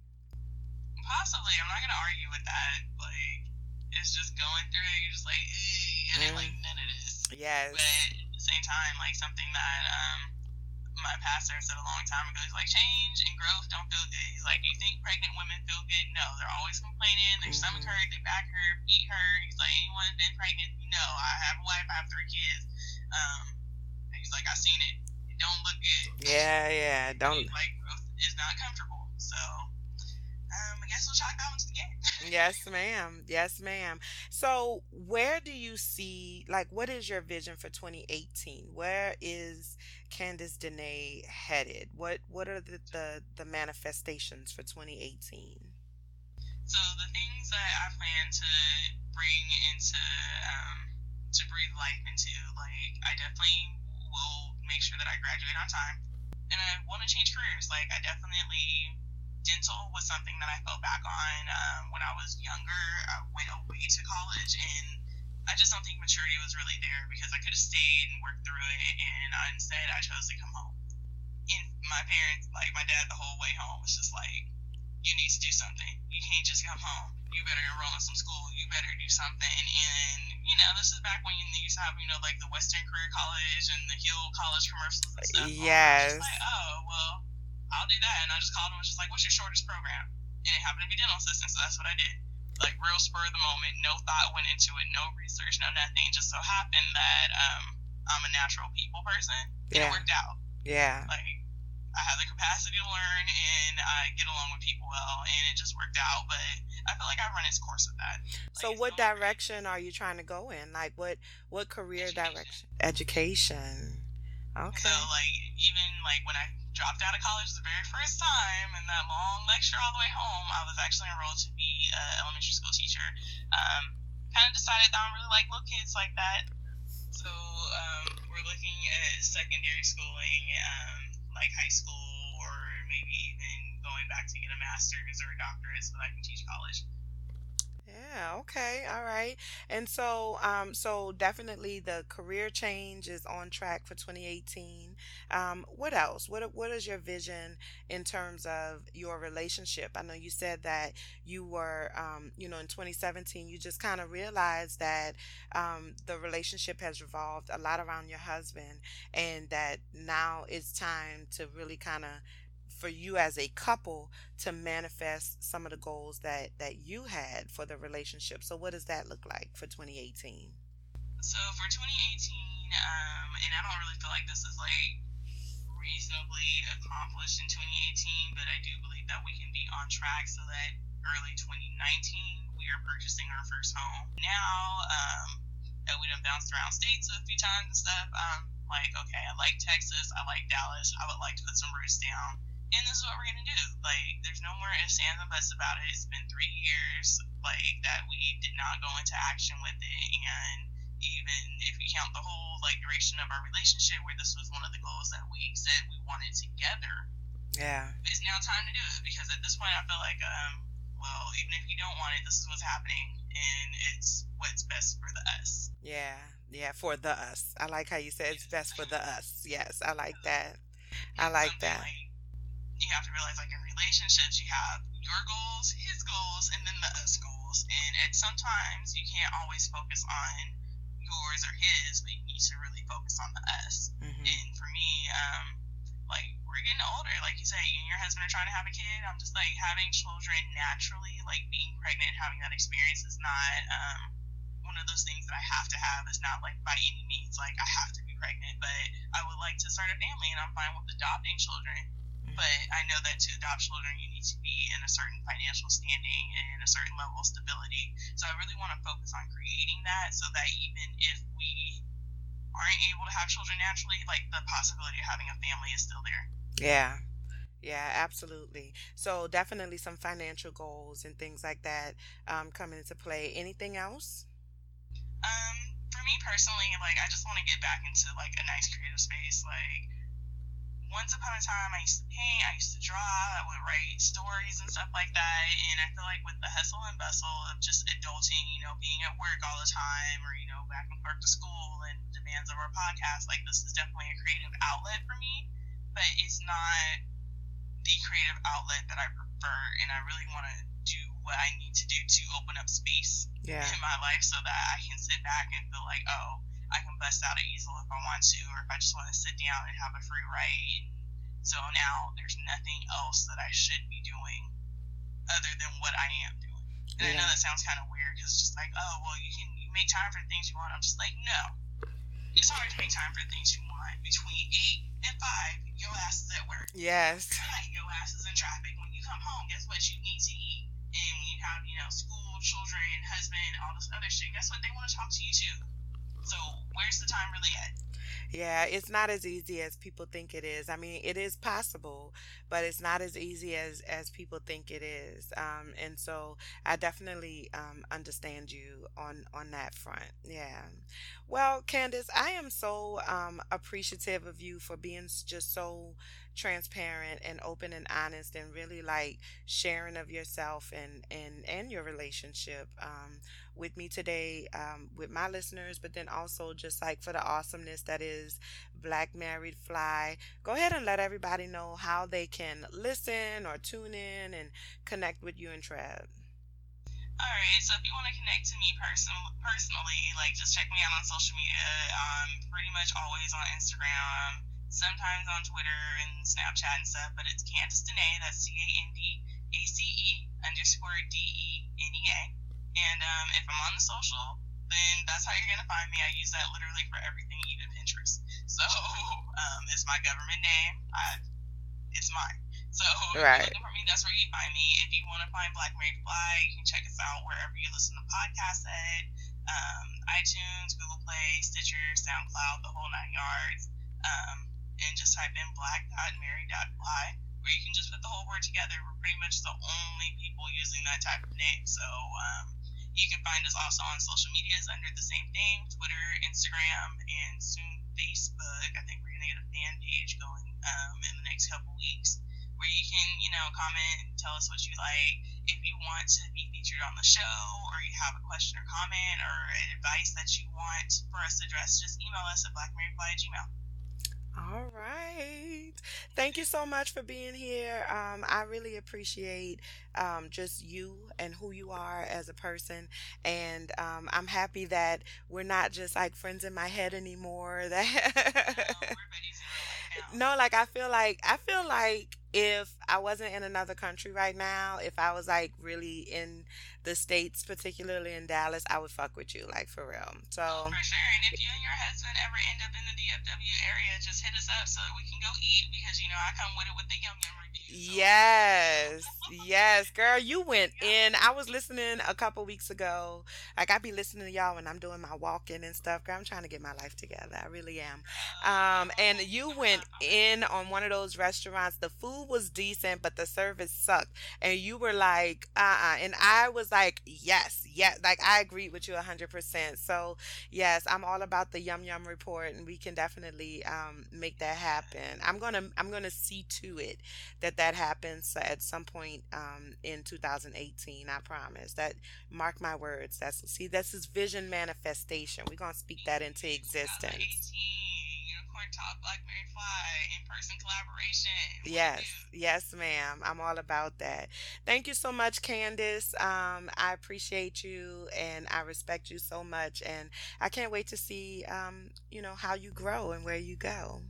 Possibly, I'm not gonna argue with that. Like, it's just going through it. You're just like, "Ugh," and then like Mm, none of this. yes. But at the same time, like something that my pastor said a long time ago, he's like, change and growth don't feel good. He's like, you think pregnant women feel good? No, they're always complaining. Their stomach Hmm. hurt, they back hurt, feet hurt. He's like, anyone that's been pregnant, I have a wife, I have three kids. And he's like, I seen it. It don't look good. Yeah, yeah. And Don't. he's like, growth is not comfortable. So I guess we'll try balance again. Yes, ma'am. Yes, ma'am. So, where do you see, like, what is your vision for 2018? Where is Candace DeNae headed? What are the manifestations for 2018? So the things that I plan to bring into to breathe life into, like I definitely will make sure that I graduate on time, and I want to change careers. Like I definitely dental was something that I fell back on when I was younger. I went away to college, and I just don't think maturity was really there because I could have stayed and worked through it, and instead I chose to come home. And my parents, like my dad, the whole way home was just like, you need to do something. You can't just come home. You better enroll in some school. You better do something. And, this is back when you used to have, like the Western Career College and the Hill College commercials and stuff on. I was just like, Yes. oh, well, I'll do that. And I just called them and was just like, what's your shortest program? And it happened to be dental assistant, so that's what I did. Like, real spur of the moment. No thought went into it. No research, no nothing. Just so happened that I'm a natural people person. And it Yeah. worked out. Yeah. Like, I have the capacity to learn and I get along with people well, and it just worked out. But I feel like I run its course with that. Like So, it's what going great. direction are you trying to go in? Like, what career Education. direction? Education. So Okay. like even like when I dropped out of college the very first time and that long lecture all the way home, I was actually enrolled to be an elementary school teacher. Kind of decided that I don't really like little kids like that. So we're looking at secondary schooling, like high school, or maybe even going back to get a master's or a doctorate so that I can teach college. Yeah, okay, all right. And so so definitely the career change is on track for 2018. What else? What is your vision in terms of your relationship? I know you said that you were in 2017 you just kind of realized that the relationship has revolved a lot around your husband and that now it's time to really kind of for you as a couple to manifest some of the goals that you had for the relationship. So what does that look like for 2018? So for 2018, and I don't really feel like this is like reasonably accomplished in 2018, but I do believe that we can be on track so that early 2019 we are purchasing our first home. Now that we done bounced around states a few times and stuff, I'm like, okay, I like Texas, I like Dallas, I would like to put some roots down. And this is what we're gonna do. Like, there's no more ifs, ands, and buts about it. It's been 3 years, like, that we did not go into action with it, and even if we count the whole like duration of our relationship where this was one of the goals that we said we wanted together, Yeah. it's now time to do it because at this point I feel like well, even if you don't want it, this is what's happening and it's what's best for the us. Yeah. Yeah, for the us. I like how you said it's best for the us. Yes, I like that. I It's like something that. like you have to realize like in relationships you have your goals, his goals, and then the us goals, and at sometimes you can't always focus on yours or his, but you need to really focus on the us. Mhm. And for me, like we're getting older, like you say, you and your husband are trying to have a kid. I'm just like having children naturally, like being pregnant, having that experience is not one of those things that I have to have. It's not like by any means like I have to be pregnant, but I would like to start a family, and I'm fine with adopting children. But Mhm. I know that to adopt children, you need to be in a certain financial standing and a certain level of stability. So I really want to focus on creating that so that even if we aren't able to have children naturally, like the possibility of having a family is still there. Yeah. Yeah, absolutely. So definitely some financial goals and things like that come into play. Anything else? Um, for me personally, like I just want to get back into like a nice creative space. Like once upon a time, I used to paint, I used to draw, I would write stories and stuff like that. And I feel like with the hustle and bustle of just adulting, being at work all the time or, back and forth to school and demands of our podcast, like this is definitely a creative outlet for me. But it's not the creative outlet that I prefer. And I really want to do what I need to do to open up space Yeah. in my life so that I can sit back and feel like, oh, I can bust out an easel if I want to, or if I just want to sit down and have a free write and zone out. There's nothing else that I should be doing other than what I am doing. And I know Yeah. that sounds kind of weird because it's just like, oh, well, you make time for the things you want. I'm just like, no, it's hard to make time for the things you want. Between 8 and 5, your ass is at work. Yes. Tonight, your ass is in traffic. When you come home, guess what? You need to eat. And when you have, school, children, husband, all this other shit, guess what? They want to talk to you too. So where's the time really at? Yeah, it's not as easy as people think it is. I mean, it is possible, but it's not as easy as people think it is. And so I definitely understand you on that front. Yeah. Well, Candace, I am so appreciative of you for being just so transparent and open and honest and really like sharing of yourself and your relationship with me today with my listeners, but then also just like for the awesomeness that is Black Married Fly. Go ahead and let everybody know how they can listen or tune in and connect with you and Trev. All right, so if you want to connect to me personally, like just check me out on social media. I'm pretty much always on Instagram, sometimes on Twitter and Snapchat and stuff. But it's Candace DeNae. That's CANDACE_DENEA. And if I'm on the social, then that's how you're gonna find me. I use that literally for everything, even Pinterest. So it's my government name. It's mine. So if you're Right. looking for me, that's where you find me. If you want to find Black Married Fly, you can check us out wherever you listen to podcasts at, iTunes, Google Play, Stitcher, SoundCloud, the whole 9 yards. And just type in black.married.fly, where you can just put the whole word together. We're pretty much the only people using that type of name. So you can find us also on social medias under the same name, Twitter, Instagram, and soon Facebook. I think we're going to get a fan page going in the next couple weeks where you can, comment, tell us what you like. If you want to be featured on the show, or you have a question or comment or advice that you want for us to address, just email us at blackmaryfly@gmail. All right. Thank you so much for being here. I really appreciate just you and who you are as a person. And I'm happy that we're not just like friends in my head anymore. No, That we're buddies in real life now. no, like I feel like if I wasn't in another country right now, if I was like really in the States, particularly in Dallas, I would fuck with you, like for real. Oh, So for sure. And if you and your husband ever end up in the DFW area, just hit us up so that we can go eat, because I come with it with the yum yum review. So let's go. yes, yes, girl, you went Yeah. in. I was listening a couple weeks ago. Like I be listening to y'all when I'm doing my walking and stuff. Girl, I'm trying to get my life together. I really am. And you went in on one of those restaurants. The food was decent, but the service sucked. And you were like, And I was like, yes, yes. Like I agreed with you 100%. So yes, I'm all about the yum yum report, and we can definitely make that happen. I'm gonna see to it that that happens at some point in 2018. I promise. That mark my words. That's see, this is vision manifestation. We're gonna speak that into existence. 2018 Unicorn Talk Blackberry Fly in person collaboration. What it Yes, do? yes, ma'am. I'm all about that. Thank you so much, Candace. I appreciate you and I respect you so much, and I can't wait to see, how you grow and where you go.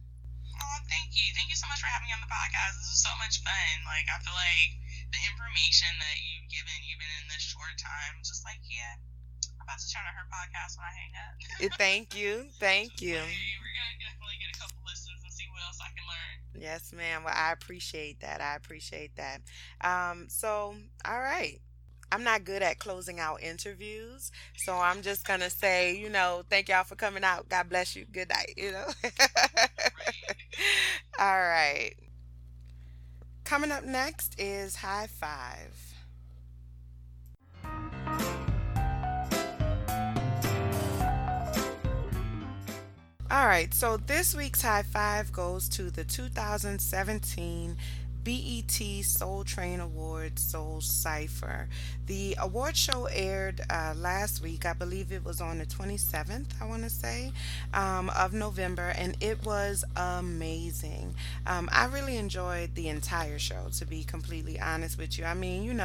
Oh, thank you. Thank you so much for having me on the podcast. This was so much fun. Like, I feel like the information that you've given, even in this short time, just like, yeah, I'm about to turn on her podcast when I hang up. Thank you, thank Just you. like, we're going to definitely get a couple listens and see what else I can learn. Yes, ma'am. Well, I appreciate that. I appreciate that. So, all right. I'm not good at closing out interviews, so I'm just gonna say, thank y'all for coming out. God bless you. Good night. Right. All right. Coming up next is High Five. All right, so this week's high five goes to the 2017 BET Soul Train Awards Soul Cypher. The award show aired last week. I believe it was on the 27th, I want to say, of November, and it was amazing. I really enjoyed the entire show, to be completely honest with you. I mean,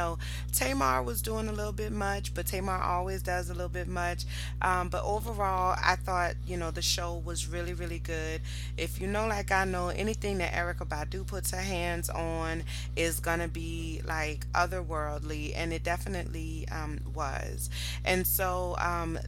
Tamar was doing a little bit much, but Tamar always does a little bit much. But overall, I thought, the show was really, really good. If you know, like I know, anything that Erica Badu puts her hands on is gonna be like otherworldly, and it definitely was. And so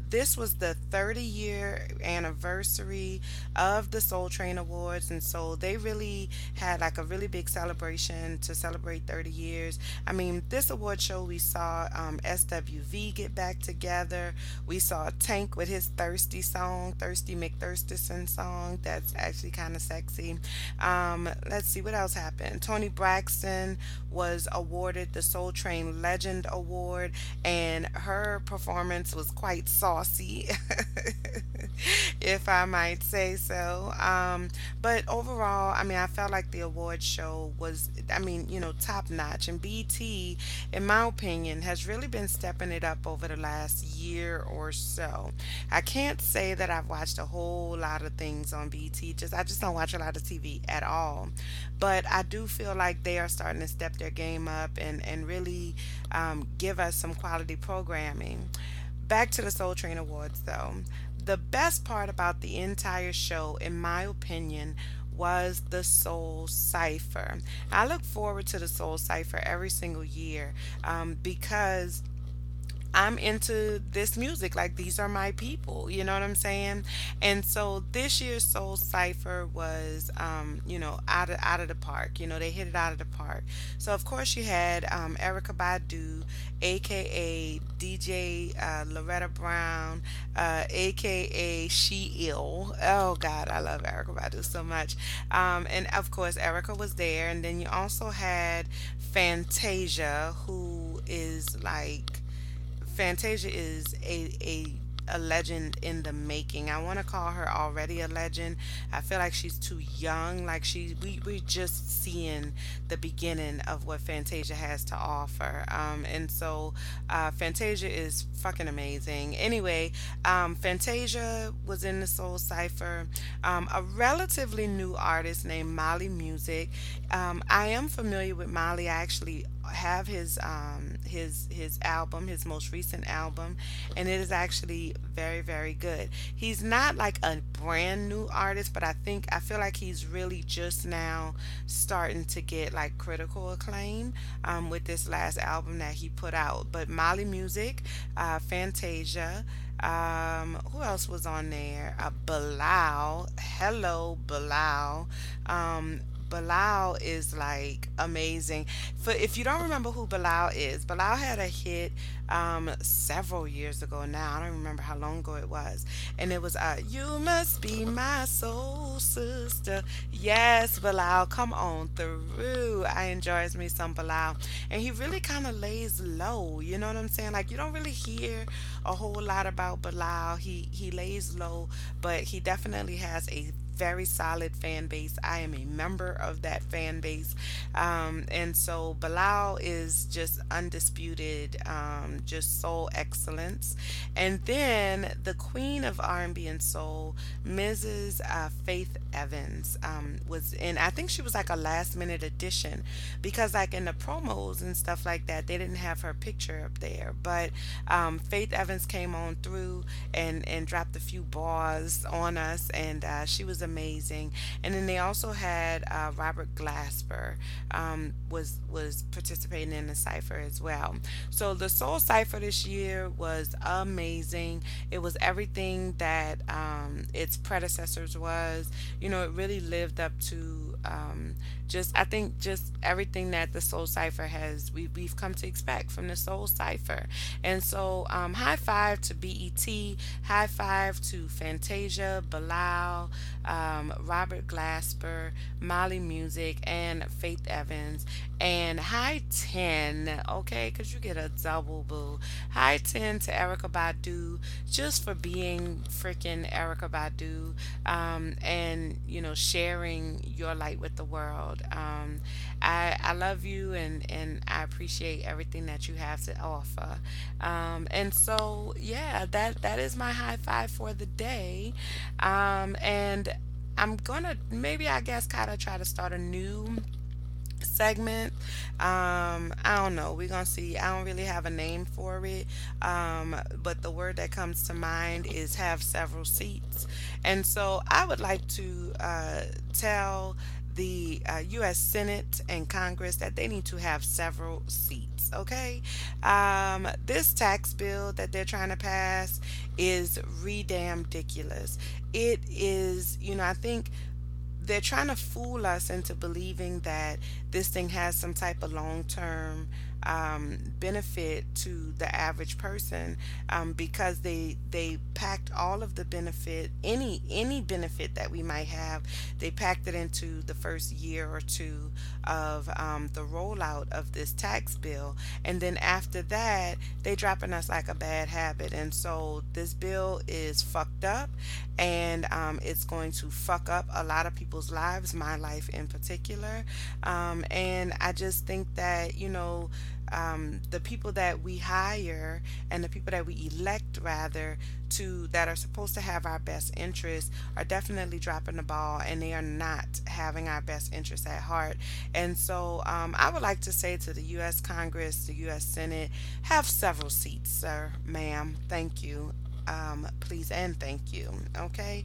this was the 30-year anniversary of the Soul Train Awards, and so they really had like a really big celebration to celebrate 30 years. I mean, this award show we saw SWV get back together. We saw Tank with his Thirsty song, Thirsty McThirsterson song. That's actually kind of sexy. Let's see what else happened. Tony Braxton was awarded the Soul Train Legend Award, and her performance was quite saucy, if I might say so. But overall, I mean, I felt like the award show was, I mean, top notch. And BT, in my opinion, has really been stepping it up over the last year or so. I can't say that I've watched a whole lot of things on BT. I just don't watch a lot of TV at all. But I do feel like they are starting to step their game up and really give us some quality programming. Back to the Soul Train Awards, though. The best part about the entire show, in my opinion, was the Soul Cypher. I look forward to the Soul Cypher every single year because I'm into this music. Like, these are my people. You know what I'm saying? And so this year's Soul Cypher was, out of the park. They hit it out of the park. So of course you had Erica Badu, aka DJ Loretta Brown, aka She Ill. Oh God, I love Erica Badu so much. And of course Erica was there, and then you also had Fantasia, who is like Fantasia is a a legend in the making. I want to call her already a legend. I feel like she's too young. Like we're just seeing the beginning of what Fantasia has to offer. And so Fantasia is fucking amazing. Anyway, Fantasia was in the Soul Cypher. A relatively new artist named Molly Music. I am familiar with Molly. I actually have his album, his most recent album, and it is actually very, very good. He's not like a brand new artist, but I feel like he's really just now starting to get like critical acclaim with this last album that he put out. But Molly Music, Fantasia, who else was on there? Bilal. Hello, Bilal. Bilal is like amazing. For if you don't remember who Bilal is, Bilal had a hit several years ago now. I don't remember how long ago it was. And it was You Must Be My Soul Sister. Yes, Bilal, come on through. I enjoys me some Bilal. And he really kind of lays low, you know what I'm saying? Like you don't really hear a whole lot about Bilal. He lays low, but he definitely has a very solid fan base. I am a member of that fan base. And so Bilal is just undisputed, just soul excellence. And then the queen of R&B and soul, Mrs. Faith Evans, was in, I think she was like a last minute addition because like in the promos and stuff like that, they didn't have her picture up there. But Faith Evans came on through and dropped a few bars on us, and she was amazing. And then they also had Robert Glasper was participating in the cipher as well. So the Soul Cipher this year was amazing. It was everything that its predecessors was. You know, it really lived up to just I think just everything that the Soul Cipher has we've come to expect from the Soul Cipher. And so high five to BET, high five to Fantasia, Bilal, Robert Glasper, Molly Music, and Faith Evans. And high 10, okay, because you get a double boo. High 10 to Erica Badu just for being freaking Erica Badu, and, you know, sharing your light with the world. I love you, and I appreciate everything that you have to offer. And so, yeah, that is my high five for the day. And I'm gonna maybe I guess kind of try to start a new segment. I don't know. We're gonna see. I don't really have a name for it. But the word that comes to mind is have several seats. And so I would like to tell the U.S. Senate and Congress that they need to have several seats. Okay, this tax bill that they're trying to pass is redamn ridiculous. It is, you know, I think they're trying to fool us into believing that this thing has some type of long term benefit to the average person, because they packed all of the benefit, any benefit that we might have, they packed it into the first year or two of the rollout of this tax bill, and then after that they dropping us like a bad habit. And so this bill is fucked up, and it's going to fuck up a lot of people's lives, my life in particular. And I just think that, you know, the people that we hire and the people that we elect, rather, to that are supposed to have our best interests are definitely dropping the ball, and they are not having our best interests at heart. And so I would like to say to the U.S. Congress, the U.S. Senate, have several seats, sir, ma'am. Thank you. Please and thank you. Okay,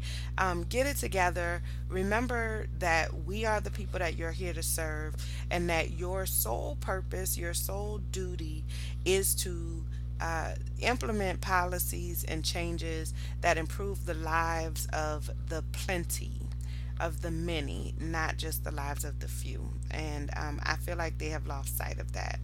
get it together. Remember that we are the people that you're here to serve, and that your sole purpose, your sole duty, is to implement policies and changes that improve the lives of the plenty, of the many, not just the lives of the few. And I feel like they have lost sight of that.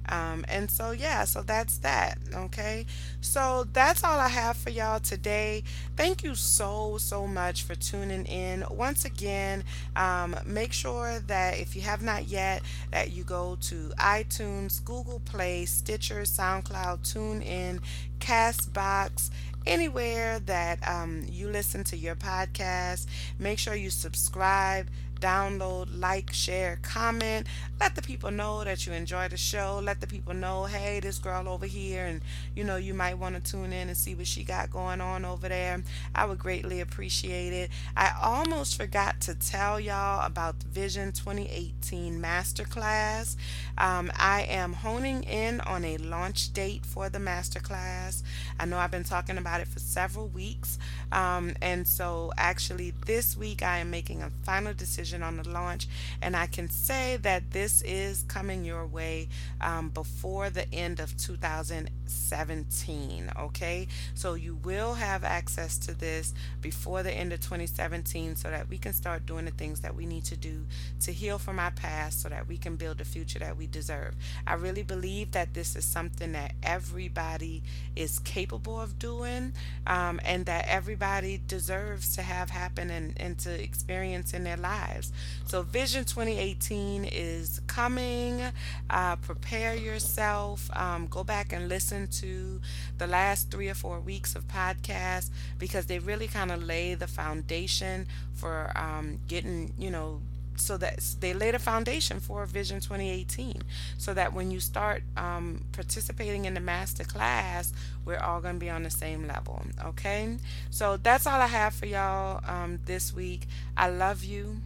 And so, yeah, so that's that. Okay. So that's all I have for y'all today. Thank you so, so much for tuning in. Once again, make sure that if you have not yet, that you go to iTunes, Google Play, Stitcher, SoundCloud, TuneIn, Castbox, anywhere that you listen to your podcast. Make sure you subscribe, download, like, share, comment. Let the people know that you enjoy the show. Let the people know, hey, this girl over here, and you might want to tune in and see what she got going on over there. I would greatly appreciate it. I almost forgot to tell y'all about the Vision 2018 Masterclass. I am honing in on a launch date for the masterclass. I know I've been talking about it for several weeks. And so, actually, this week I am making a final decision on the launch, and I can say that this is coming your way before the end of 2017. Okay, so you will have access to this before the end of 2017 so that we can start doing the things that we need to do to heal from our past so that we can build the future that we deserve. I really believe that this is something that everybody is capable of doing, and that everybody deserves to have happen and to experience in their lives. So, Vision 2018 is coming. Prepare yourself. Go back and listen to the last 3 or 4 weeks of podcasts because they really kind of lay the foundation for getting, so that they lay the foundation for Vision 2018 so that when you start participating in the master class, we're all going to be on the same level. Okay, so that's all I have for y'all this week. I love you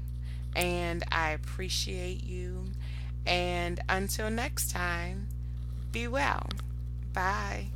and I appreciate you, and until next time, be well. Bye.